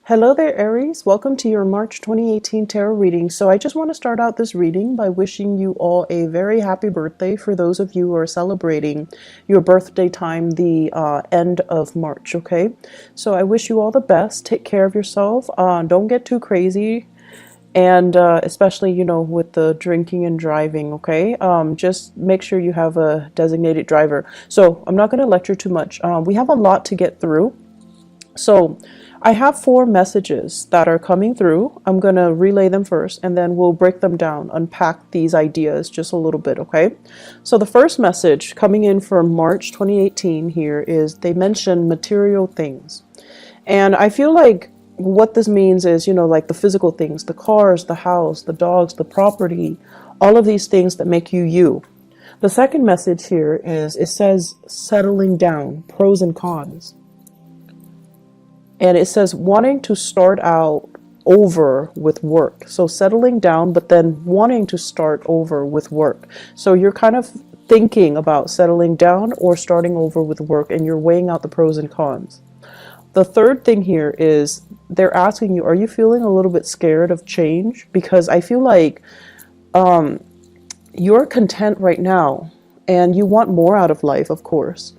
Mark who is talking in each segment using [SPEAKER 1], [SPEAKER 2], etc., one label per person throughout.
[SPEAKER 1] Hello there, Aries. Welcome to your March 2018 tarot reading. So I just want to start out this reading by wishing you all a very happy birthday for those of you who are celebrating your birthday time, the end of March, okay? So I wish you all the best. Take care of yourself. Don't get too crazy. And especially, with the drinking and driving, okay? Just make sure you have a designated driver. So I'm not going to lecture too much. We have a lot to get through. So I have 4 messages that are coming through. I'm going to relay them first, and then we'll break them down, unpack these ideas just a little bit, okay? So the first message coming in for March 2018 here is they mention material things. And I feel like what this means is, like the physical things, the cars, the house, the dogs, the property, all of these things that make you you. The second message here is it says settling down, pros and cons. And it says wanting to start out over with work. So settling down, but then wanting to start over with work. So you're kind of thinking about settling down or starting over with work, and you're weighing out the pros and cons. The third thing here is they're asking you, are you feeling a little bit scared of change? Because I feel like you're content right now and you want more out of life, of course.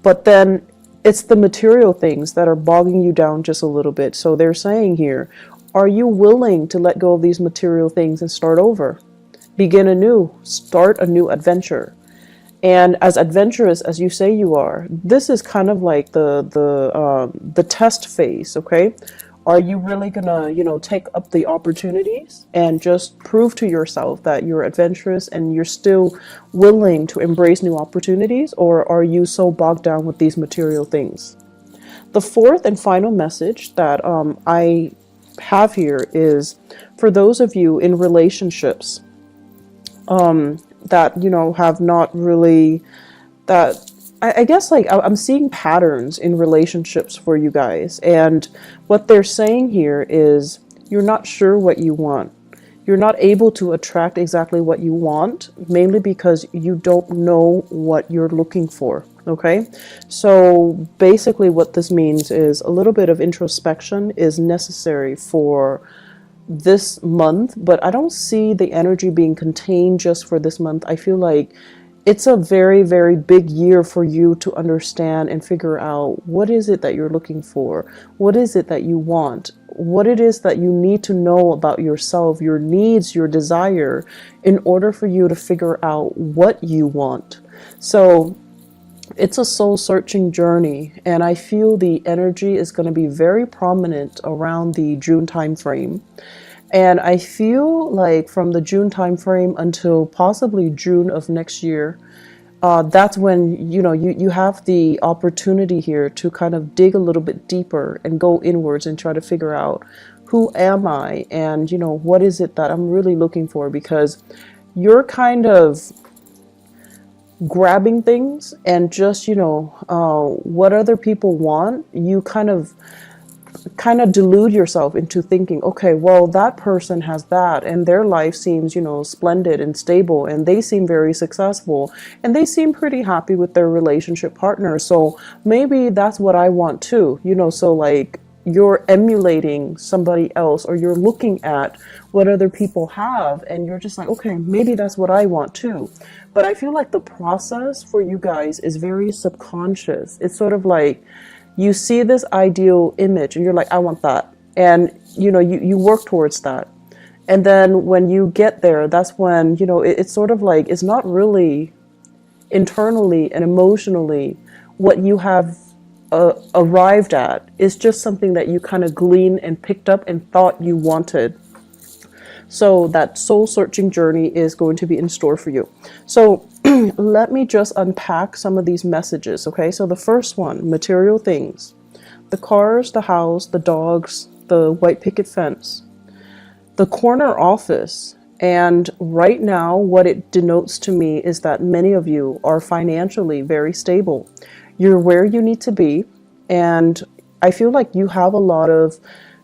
[SPEAKER 1] But then it's the material things that are bogging you down just a little bit. So they're saying here, are you willing to let go of these material things and start over? Begin anew, start a new adventure. And as adventurous as you say you are, this is kind of like the test phase, okay? Are you really gonna, take up the opportunities and just prove to yourself that you're adventurous and you're still willing to embrace new opportunities, or are you so bogged down with these material things? The fourth and final message that I have here is for those of you in relationships that, have not really, that I guess like I'm seeing patterns in relationships for you guys, and what they're saying here is you're not sure what you want. You're not able to attract exactly what you want, mainly because you don't know what you're looking for, okay? So basically what this means is a little bit of introspection is necessary for this month, but I don't see the energy being contained just for this month. I feel like it's a very, very big year for you to understand and figure out what is it that you're looking for, what is it that you want, what it is that you need to know about yourself, your needs, your desire, in order for you to figure out what you want. So it's a soul searching journey, and I feel the energy is going to be very prominent around the June time frame. And I feel like from the June time frame until possibly June of next year, that's when you have the opportunity here to kind of dig a little bit deeper and go inwards and try to figure out who am I, and what is it that I'm really looking for, because you're kind of grabbing things and just what other people want. You kind of delude yourself into thinking, okay, well, that person has that and their life seems splendid and stable, and they seem very successful, and they seem pretty happy with their relationship partner, so maybe that's what I want too. So like you're emulating somebody else, or you're looking at what other people have, and you're just like, okay, maybe that's what I want too. But I feel like the process for you guys is very subconscious. It's sort of like you see this ideal image and you're like, I want that. And you work towards that. And then when you get there, that's when, it's sort of like, it's not really internally and emotionally what you have arrived at. It's just something that you kind of gleaned and picked up and thought you wanted. So that soul searching journey is going to be in store for you. So let me just unpack some of these messages, okay? So the first one, material things. The cars, the house, the dogs, the white picket fence, the corner office. And right now, what it denotes to me is that many of you are financially very stable. You're where you need to be. And I feel like you have a lot of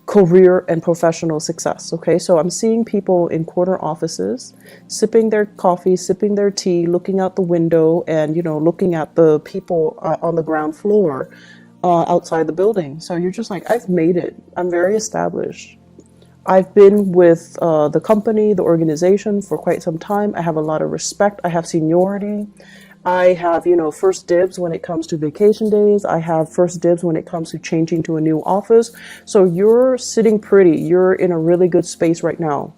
[SPEAKER 1] career and professional success, okay? So I'm seeing people in corner offices, sipping their coffee, sipping their tea, looking out the window, and, looking at the people on the ground floor, outside the building. So you're just like, I've made it. I'm very established. I've been with the company, the organization for quite some time. I have a lot of respect. I have seniority. I have, first dibs when it comes to vacation days. I have first dibs when it comes to changing to a new office. So you're sitting pretty. You're in a really good space right now.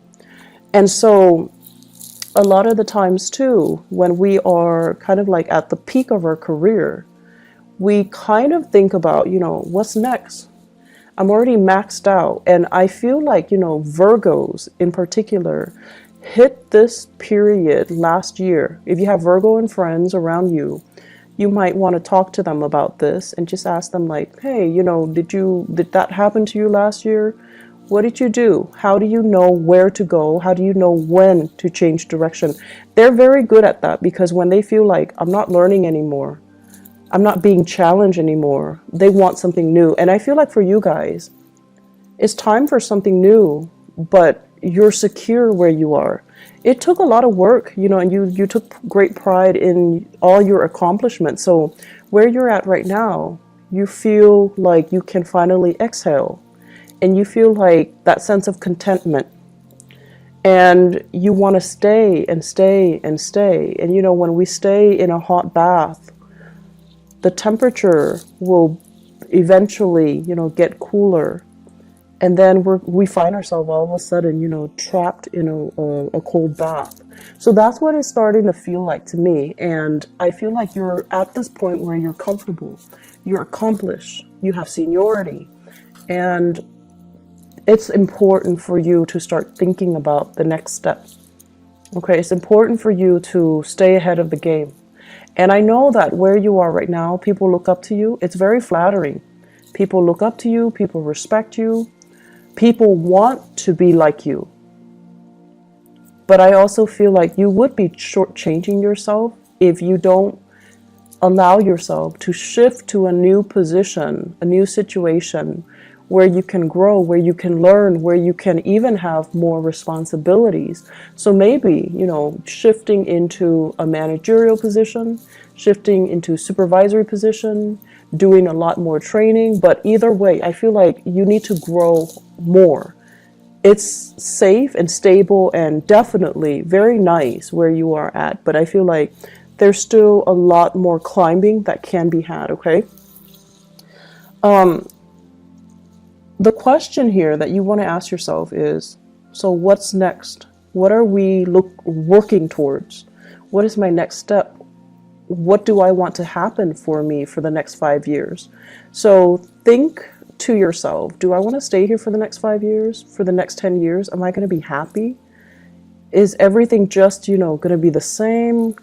[SPEAKER 1] And so a lot of the times too, when we are kind of like at the peak of our career, we kind of think about, what's next? I'm already maxed out. And I feel like, Virgos in particular hit this period last year. If you have Virgo and friends around you, you might want to talk to them about this and just ask them like, hey, did that happen to you last year? What did you do? How do you know where to go? How do you know when to change direction? They're very good at that, because when they feel like I'm not learning anymore, I'm not being challenged anymore, they want something new. And I feel like for you guys, it's time for something new, but you're secure where you are. It took a lot of work, and you took great pride in all your accomplishments. So where you're at right now, you feel like you can finally exhale, and you feel like that sense of contentment. And you want to stay and stay and stay. And when we stay in a hot bath, the temperature will eventually, get cooler. And then we find ourselves all of a sudden, trapped in a cold bath. So that's what it's starting to feel like to me. And I feel like you're at this point where you're comfortable, you're accomplished, you have seniority. And it's important for you to start thinking about the next step. Okay, it's important for you to stay ahead of the game. And I know that where you are right now, people look up to you. It's very flattering. People look up to you. People respect you. People want to be like you. But I also feel like you would be shortchanging yourself if you don't allow yourself to shift to a new position, a new situation where you can grow, where you can learn, where you can even have more responsibilities. So maybe, shifting into a managerial position, shifting into supervisory position, doing a lot more training. But either way, I feel like you need to grow more. It's safe and stable and definitely very nice where you are at. But I feel like there's still a lot more climbing that can be had, okay? The question here that you want to ask yourself is, so what's next? What are we working towards? What is my next step? What do I want to happen for me for the next 5 years? So think to yourself, do I want to stay here for the next 5 years? For the next 10 years? Am I going to be happy? Is everything just, going to be the same?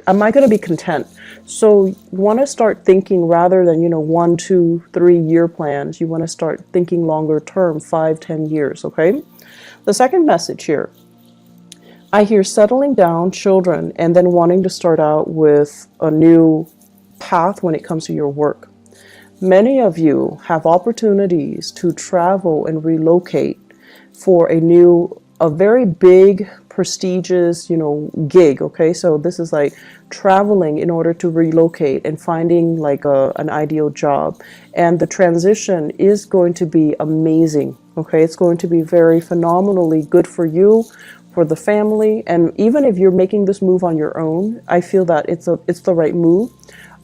[SPEAKER 1] Am I going to be content? So you want to start thinking rather than, 1, 2, 3 year plans. You want to start thinking longer term, 5, 10 years, okay? The second message here, I hear settling down, children, and then wanting to start out with a new path when it comes to your work. Many of you have opportunities to travel and relocate for a very big, prestigious, gig, okay? So this is like traveling in order to relocate and finding like an ideal job. And the transition is going to be amazing, okay? It's going to be very phenomenally good for you, for the family. And even if you're making this move on your own, I feel that it's the right move.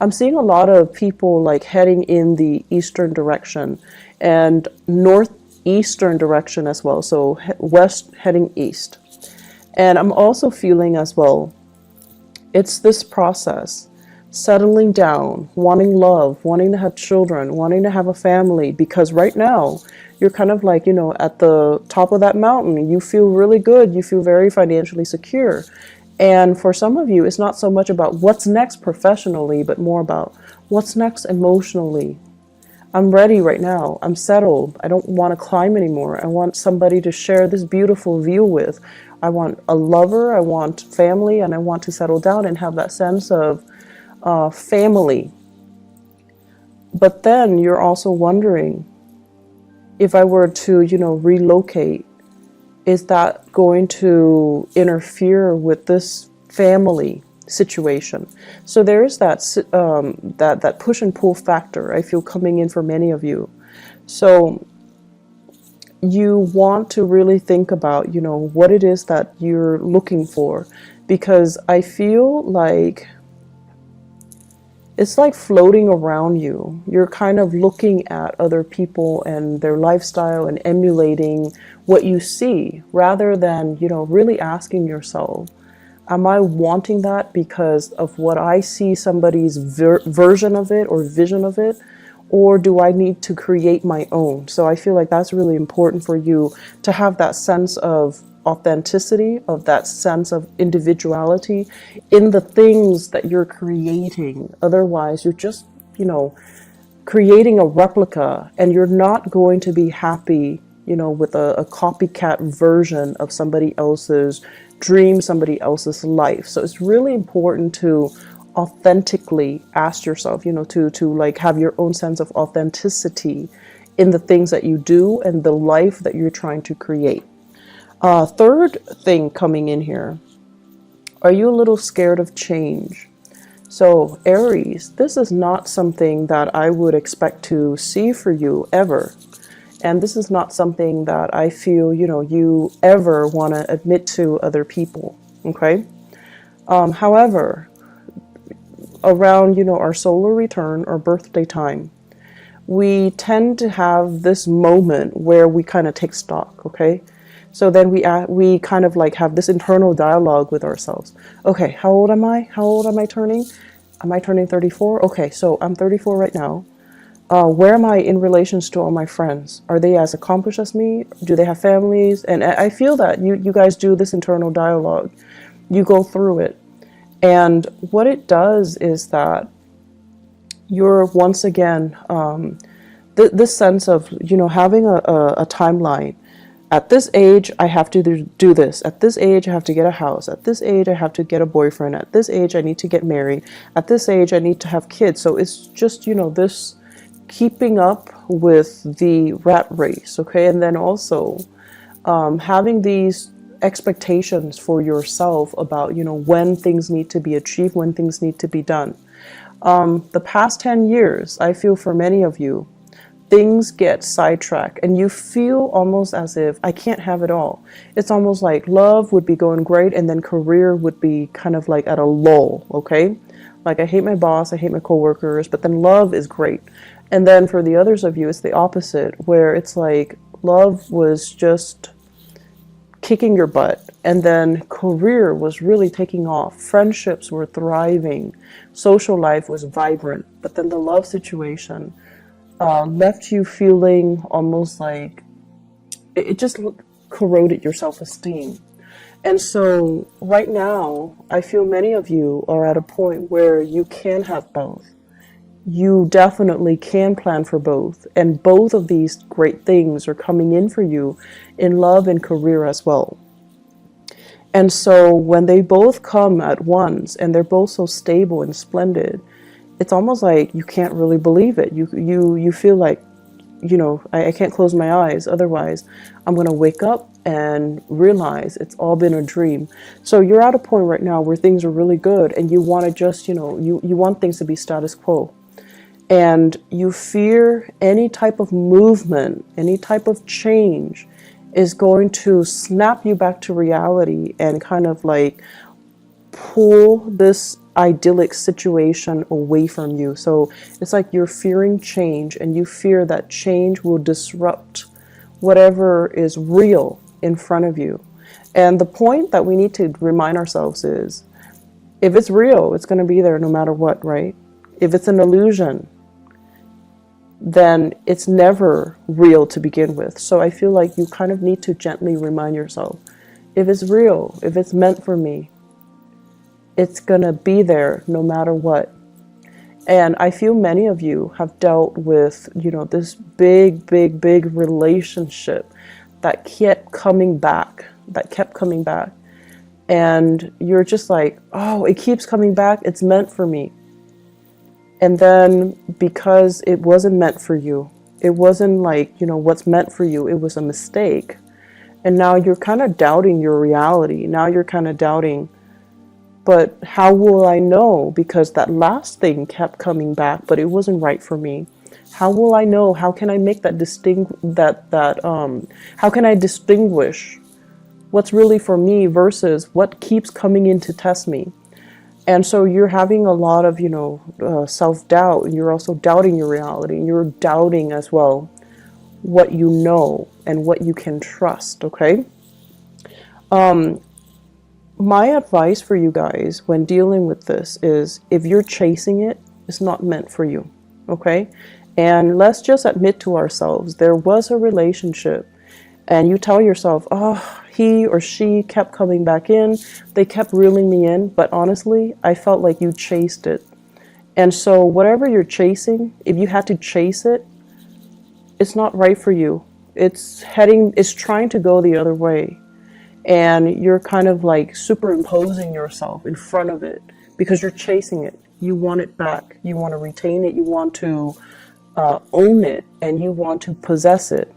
[SPEAKER 1] I'm seeing a lot of people like heading in the eastern direction and northeastern direction as well. So west heading east. And I'm also feeling as well, it's this process, settling down, wanting love, wanting to have children, wanting to have a family, because right now you're kind of like, at the top of that mountain. You feel really good. You feel very financially secure. And for some of you, it's not so much about what's next professionally, but more about what's next emotionally. I'm ready right now. I'm settled. I don't want to climb anymore. I want somebody to share this beautiful view with. I want a lover. I want family, and I want to settle down and have that sense of family. But then you're also wondering, if I were to, relocate, is that going to interfere with this family? situation. So there is that push and pull factor, I feel, coming in for many of you. So you want to really think about, what it is that you're looking for, because I feel like it's like floating around you. You're kind of looking at other people and their lifestyle and emulating what you see, rather than, really asking yourself, am I wanting that because of what I see somebody's version of it or vision of it? Or do I need to create my own? So I feel like that's really important for you to have that sense of authenticity, of that sense of individuality in the things that you're creating. Otherwise, you're just, creating a replica, and you're not going to be happy, with a copycat version of somebody else's dream, somebody else's life. So it's really important to authentically ask yourself, to like have your own sense of authenticity in the things that you do and the life that you're trying to create. Third thing coming in here, are you a little scared of change? So Aries, this is not something that I would expect to see for you ever. And this is not something that I feel, you ever want to admit to other people. Okay. However, around, our solar return or birthday time, we tend to have this moment where we kind of take stock. Okay. So then we kind of like have this internal dialogue with ourselves. Okay, how old am I? How old am I turning? Am I turning 34? Okay, so I'm 34 right now. Where am I in relations to all my friends? Are they as accomplished as me? Do they have families? And I feel that you guys do this internal dialogue. You go through it. And what it does is that you're once again, this sense of, having a timeline. At this age, I have to do this. At this age, I have to get a house. At this age, I have to get a boyfriend. At this age, I need to get married. At this age, I need to have kids. So it's just, this keeping up with the rat race, okay? And then also having these expectations for yourself about, when things need to be achieved, when things need to be done. The past 10 years, I feel for many of you, things get sidetracked and you feel almost as if I can't have it all. It's almost like love would be going great and then career would be kind of like at a lull, okay? Like I hate my boss, I hate my coworkers, but then love is great. And then for the others of you, it's the opposite, where it's like love was just kicking your butt and then career was really taking off. Friendships were thriving. Social life was vibrant, but then the love situation left you feeling almost like it just corroded your self-esteem. And so right now, I feel many of you are at a point where you can have both. You definitely can plan for both. And both of these great things are coming in for you in love and career as well. And so when they both come at once and they're both so stable and splendid, it's almost like you can't really believe it. You feel like, I can't close my eyes. Otherwise, I'm going to wake up and realize it's all been a dream. So you're at a point right now where things are really good and you want to just, you want things to be status quo. And you fear any type of movement, any type of change is going to snap you back to reality and kind of like pull this idyllic situation away from you. So it's like you're fearing change and you fear that change will disrupt whatever is real in front of you. And the point that we need to remind ourselves is, if it's real, it's going to be there no matter what, right? If it's an illusion, then it's never real to begin with. So I feel like you kind of need to gently remind yourself, if it's real, if it's meant for me, it's going to be there no matter what. And I feel many of you have dealt with, this big relationship that kept coming back, And you're just like, oh, it keeps coming back. It's meant for me. And then because it wasn't meant for you, it wasn't like, what's meant for you, it was a mistake. And now you're kind of doubting your reality. Now you're kind of doubting, but how will I know? Because that last thing kept coming back, but it wasn't right for me. How will I know? How can I make that how can I distinguish what's really for me versus what keeps coming in to test me? And so you're having a lot of, self-doubt, and you're also doubting your reality, and you're doubting as well what you know and what you can trust, okay? My advice for you guys when dealing with this is, if you're chasing it, it's not meant for you, okay? And let's just admit to ourselves, there was a relationship and you tell yourself, oh, he or she kept coming back in, they kept reeling me in, but honestly, I felt like you chased it. And so whatever you're chasing, if you had to chase it, it's not right for you. It's trying to go the other way. And you're kind of like superimposing yourself in front of it because you're chasing it. You want it back. You want to retain it. You want to own it, and you want to possess it.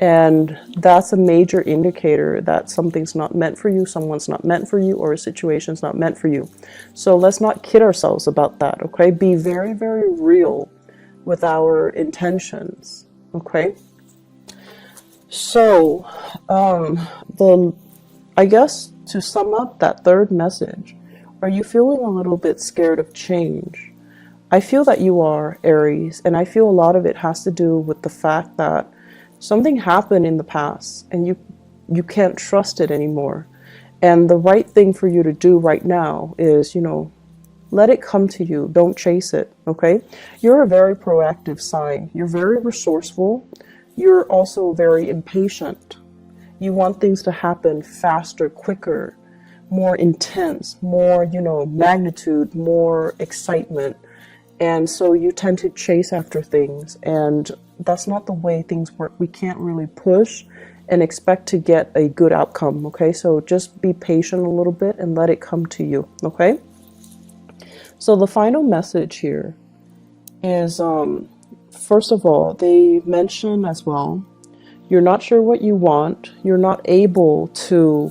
[SPEAKER 1] And that's a major indicator that something's not meant for you, someone's not meant for you, or a situation's not meant for you. So let's not kid ourselves about that, okay? Be very, very real with our intentions, okay? So, I guess to sum up that third message, are you feeling a little bit scared of change? I feel that you are, Aries, and I feel a lot of it has to do with the fact that something happened in the past and you can't trust it anymore. And the right thing for you to do right now is, let it come to you. Don't chase it, okay? You're a very proactive sign. You're very resourceful. You're also very impatient. You want things to happen faster, quicker, more intense, more, magnitude, more excitement. And so you tend to chase after things, and that's not the way things work. We can't really push and expect to get a good outcome, okay? So just be patient a little bit and let it come to you, okay? So the final message here is, first of all, they mention as well, you're not sure what you want. You're not able to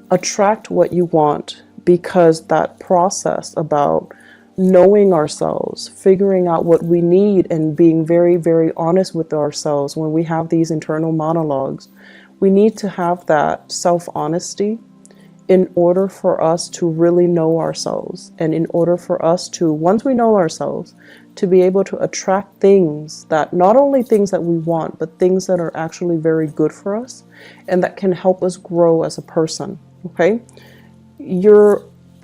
[SPEAKER 1] attract what you want because that process about knowing ourselves, figuring out what we need, and being very, very honest with ourselves when we have these internal monologues. We need to have that self-honesty in order for us to really know ourselves, and in order for us to, once we know ourselves, to be able to attract things that, not only things that we want, but things that are actually very good for us and that can help us grow as a person, okay?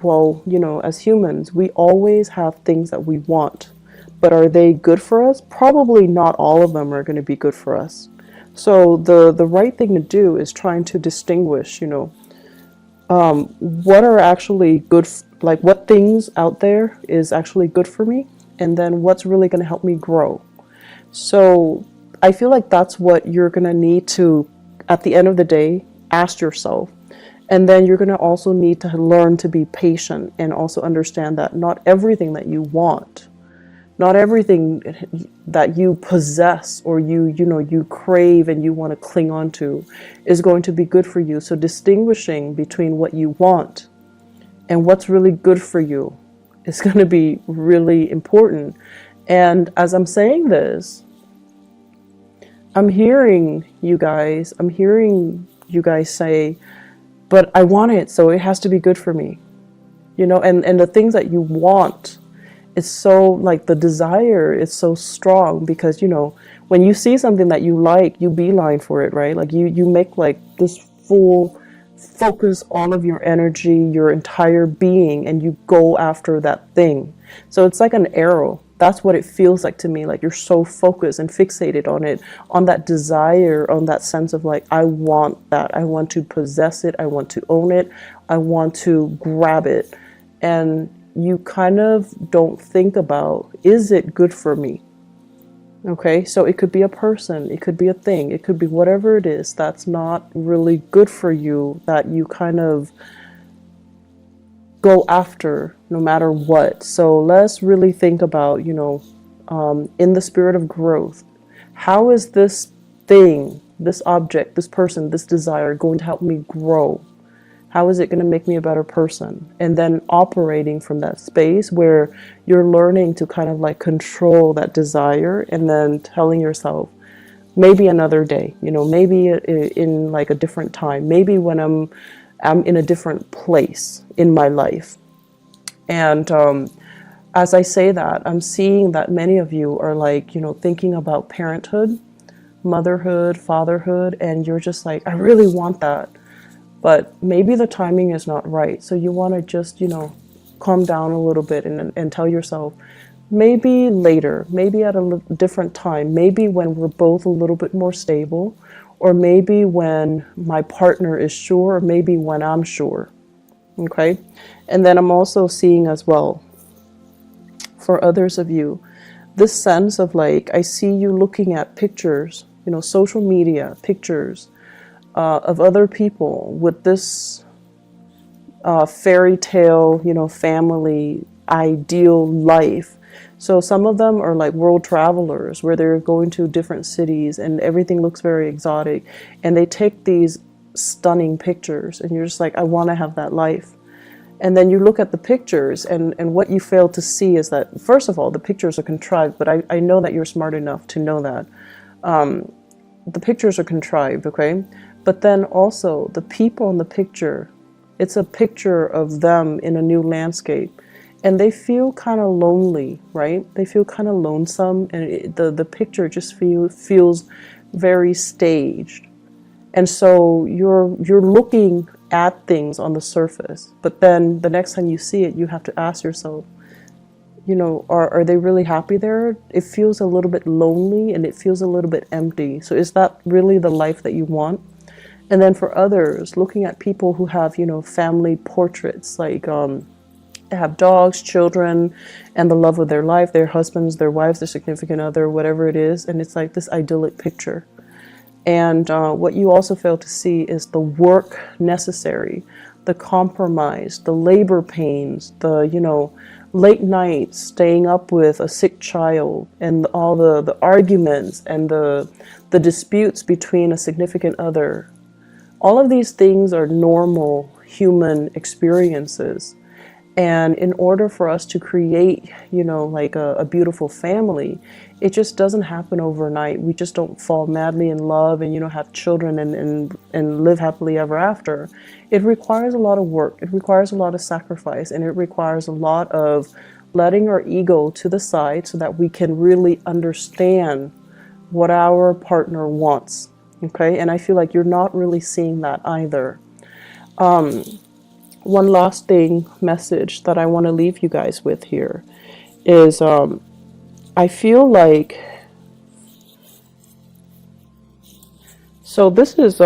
[SPEAKER 1] Well, as humans, we always have things that we want, but are they good for us? Probably not all of them are going to be good for us. So the right thing to do is trying to distinguish, what are actually good, like what things out there is actually good for me, and then what's really going to help me grow. So I feel like that's what you're going to need to, at the end of the day, ask yourself. And then you're going to also need to learn to be patient and also understand that not everything that you want, not everything that you possess or you crave and you want to cling on to is going to be good for you. So distinguishing between what you want and what's really good for you is going to be really important. And as I'm saying this, I'm hearing you guys say, but I want it, so it has to be good for me. And the things that you want, it's so, like, the desire is so strong because, when you see something that you like, you beeline for it, right? Like you make like this full focus all of your energy, your entire being, and you go after that thing. So it's like an arrow. That's what it feels like to me. Like you're so focused and fixated on it, on that desire, on that sense of like, I want that. I want to possess it. I want to own it. I want to grab it. And you kind of don't think about, is it good for me? Okay, so it could be a person, it could be a thing, it could be whatever it is that's not really good for you, that you kind of go after no matter what. So let's really think about, in the spirit of growth, how is this thing, this object, this person, this desire going to help me grow? How is it going to make me a better person? And then operating from that space where you're learning to kind of like control that desire, and then telling yourself, maybe another day, maybe in like a different time, maybe when I'm in a different place in my life. And as I say that, I'm seeing that many of you are like, thinking about parenthood, motherhood, fatherhood, and you're just like, I really want that, but maybe the timing is not right. So you want to just, calm down a little bit, and tell yourself, maybe later, maybe at a different time, maybe when we're both a little bit more stable, or maybe when my partner is sure, or maybe when I'm sure. Okay. And then I'm also seeing as well, for others of you, this sense of like, I see you looking at pictures, social media pictures of other people with this fairy tale, family ideal life. So some of them are like world travelers where they're going to different cities and everything looks very exotic, and they take these stunning pictures, and you're just like, I want to have that life. And then you look at the pictures, and what you fail to see is that, first of all, the pictures are contrived, but I know that you're smart enough to know that. The pictures are contrived, okay? But then also, the people in the picture, it's a picture of them in a new landscape, and they feel kind of lonely, right? They feel kind of lonesome, and the picture just feels very staged. And so you're looking at things on the surface, but then the next time you see it, you have to ask yourself, are they really happy there? It feels a little bit lonely, and it feels a little bit empty. So is that really the life that you want? And then for others, looking at people who have, family portraits, like they have dogs, children, and the love of their life, their husbands, their wives, their significant other, whatever it is, and it's like this idyllic picture. And what you also fail to see is the work necessary, the compromise, the labor pains, the, late nights staying up with a sick child, and all the arguments and the disputes between a significant other. All of these things are normal human experiences. And in order for us to create, like a beautiful family, it just doesn't happen overnight. We just don't fall madly in love and, have children and live happily ever after. It requires a lot of work. It requires a lot of sacrifice, and it requires a lot of letting our ego to the side so that we can really understand what our partner wants. Okay. And I feel like you're not really seeing that either. One last message that I want to leave you guys with here is I feel like, so this is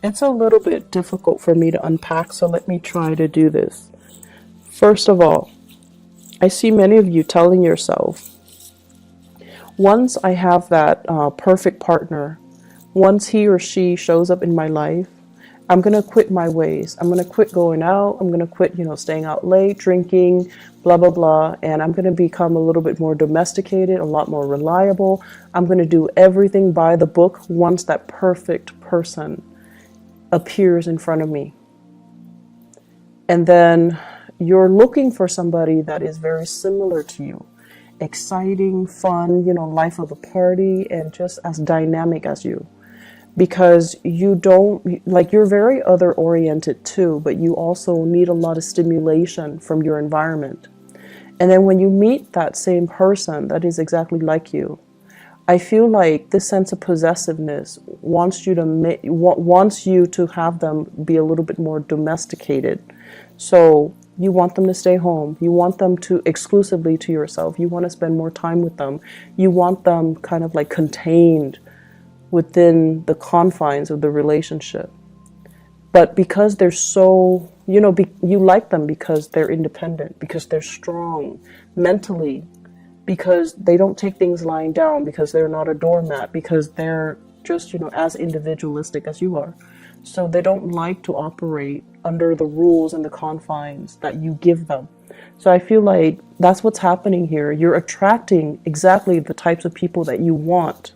[SPEAKER 1] it's a little bit difficult for me to unpack, so let me try to do this. First of all, I see many of you telling yourself, once I have that perfect partner, once he or she shows up in my life, I'm going to quit my ways. I'm going to quit going out. I'm going to quit, staying out late, drinking, blah, blah, blah. And I'm going to become a little bit more domesticated, a lot more reliable. I'm going to do everything by the book once that perfect person appears in front of me. And then you're looking for somebody that is very similar to you. Exciting, fun, life of the party, and just as dynamic as you. Because you don't, like, you're very other oriented too, but you also need a lot of stimulation from your environment. And then when you meet that same person that is exactly like you, I feel like this sense of possessiveness wants you to have them be a little bit more domesticated. So you want them to stay home. You want them to exclusively to yourself. You want to spend more time with them. You want them kind of like contained within the confines of the relationship. But because they're so, you like them because they're independent, because they're strong mentally, because they don't take things lying down, because they're not a doormat, because they're just, as individualistic as you are. So they don't like to operate under the rules and the confines that you give them. So I feel like that's what's happening here. You're attracting exactly the types of people that you want.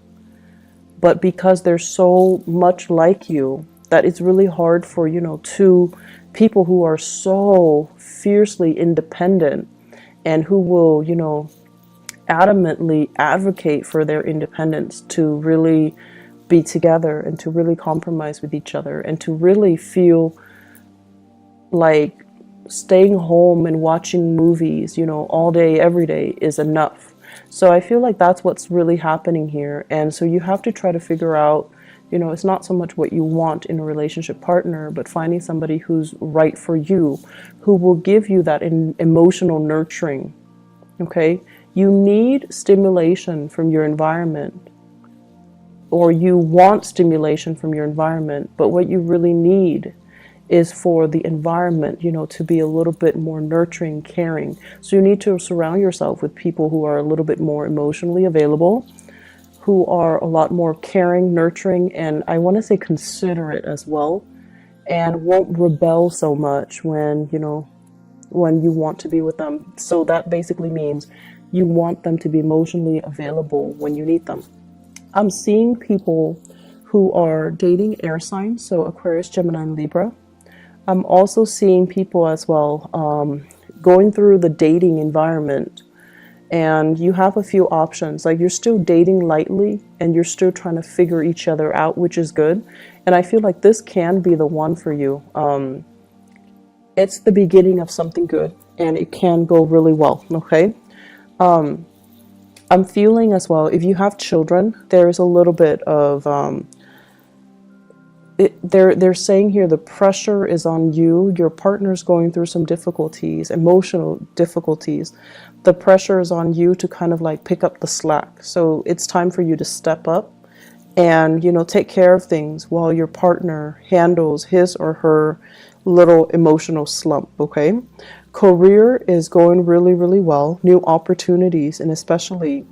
[SPEAKER 1] But because they're so much like you, that it's really hard for, you know, two people who are so fiercely independent and who will, you know, adamantly advocate for their independence to really be together and to really compromise with each other and to really feel like staying home and watching movies, you know, all day, every day is enough. So I feel like that's what's really happening here. And so you have to try to figure out, you know, it's not so much what you want in a relationship partner, but finding somebody who's right for you, who will give you that emotional nurturing. Okay? You need stimulation from your environment, or you want stimulation from your environment, but what you really need is for the environment, you know, to be a little bit more nurturing, caring. So you need to surround yourself with people who are a little bit more emotionally available, who are a lot more caring, nurturing, and I want to say considerate as well, and won't rebel so much when, you know, when you want to be with them. So that basically means you want them to be emotionally available when you need them. I'm seeing people who are dating air signs, so Aquarius, Gemini, and Libra. I'm also seeing people as well going through the dating environment, and you have a few options. Like, you're still dating lightly and you're still trying to figure each other out, which is good. And I feel like this can be the one for you. It's the beginning of something good and it can go really well. Okay. I'm feeling as well, if you have children, there's a little bit of they're saying here the pressure is on you. Your partner's going through some difficulties, emotional difficulties. The pressure is on you to kind of like pick up the slack. So it's time for you to step up and, you know, take care of things while your partner handles his or her little emotional slump. Okay. Career is going really, really well. New opportunities, and especially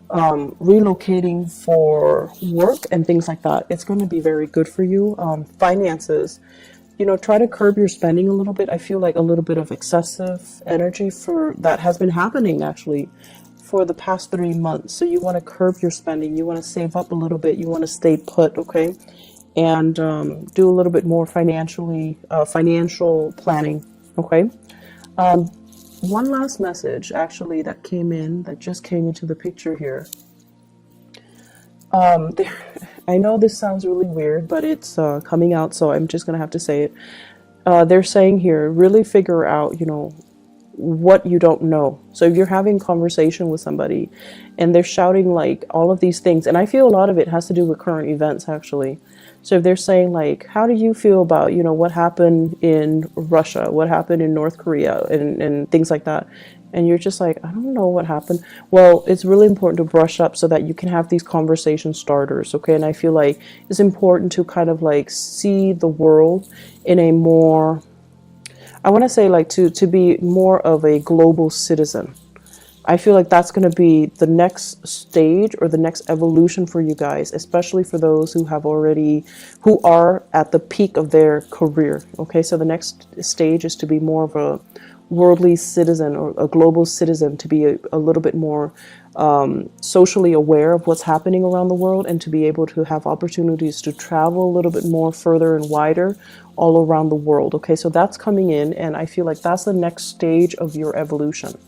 [SPEAKER 1] relocating for work and things like that. It's going to be very good for you. Finances, you know, try to curb your spending a little bit. I feel like a little bit of excessive energy for that has been happening actually for the past 3 months. So you want to curb your spending. You want to save up a little bit. You want to stay put, okay? And do a little bit more financial planning, okay? One last message actually that came in, that just came into the picture here. I know this sounds really weird, but it's coming out, so I'm just gonna have to say it. They're saying here, really figure out, you know, what you don't know. So if you're having conversation with somebody and they're shouting like all of these things, and I feel a lot of it has to do with current events actually. So if they're saying like, how do you feel about, you know, what happened in Russia, what happened in North Korea, and things like that, and you're just like, I don't know what happened. Well, it's really important to brush up so that you can have these conversation starters, okay? And I feel like it's important to kind of like see the world in a more, I want to say like to be more of a global citizen. I feel like that's going to be the next stage or the next evolution for you guys, especially for those who are at the peak of their career. Okay, so the next stage is to be more of a worldly citizen or a global citizen, to be a little bit more socially aware of what's happening around the world, and to be able to have opportunities to travel a little bit more further and wider all around the world. Okay, so that's coming in, and I feel like that's the next stage of your evolution.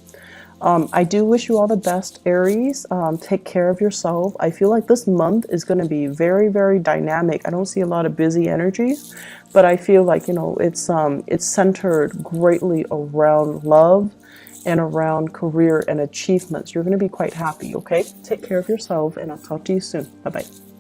[SPEAKER 1] I do wish you all the best, Aries. Take care of yourself. I feel like this month is going to be very, very dynamic. I don't see a lot of busy energies, but I feel like, you know, it's centered greatly around love and around career and achievements. You're going to be quite happy, okay? Take care of yourself, and I'll talk to you soon. Bye-bye.